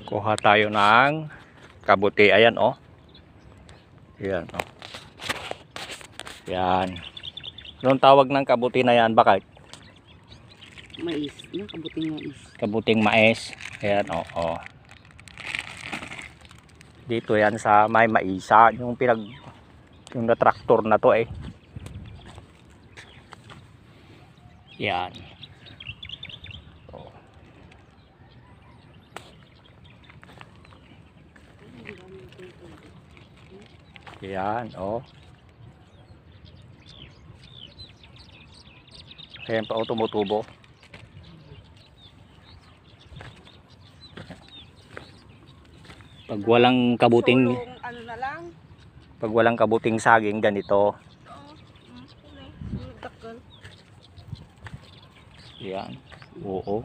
Kuha tayo ng kabuti. Ayan oh. Ayan oh. Yan. Anong tawag ng kabuti na yan? Bakit? Mais. Yung kabuting mais. Kabuting mais. Ayan oh. Oh. Dito yan sa may maisa. Yung na traktor na to eh. Yan. Oh. Yan oh. Ayan pa oh, tumutubo. Pag walang kabuting ano na lang? Pag walang kabuting saging ganito. Yan. Oo.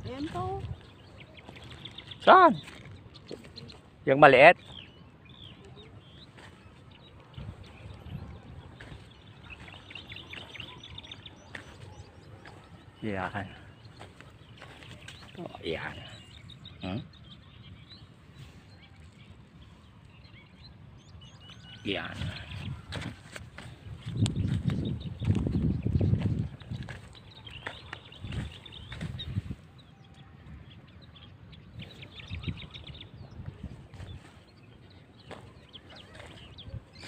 Ayan po. Saan? Yung maliit? Yan. Oh, yan. Yan.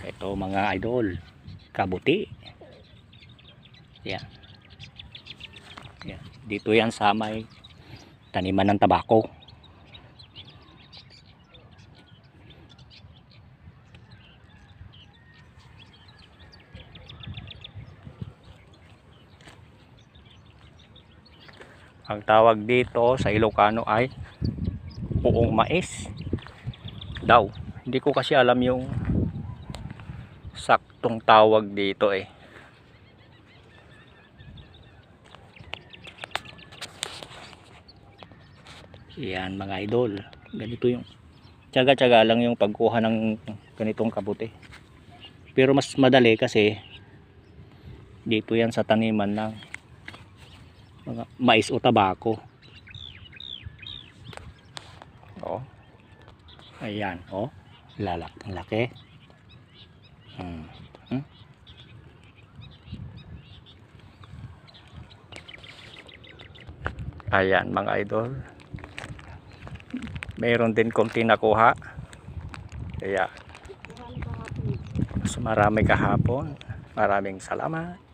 Ito mga idol, kabuti. Yan. Yan. Dito yan sa may taniman ng tabako. Ang tawag dito sa Ilocano ay puong mais daw. Hindi ko kasi alam yung saktong tawag dito eh. Yan mga idol, ganito yung tiyaga-tiyaga lang yung pagkuha ng ganitong kabuti. Pero mas madali kasi dito yan sa taniman ng mga mais o tabako. Oh. Ayan, oh. Ang laki. Ayan mga idol. Mayroon din konti nakuha. Kaya mas marami kahapon. Maraming salamat.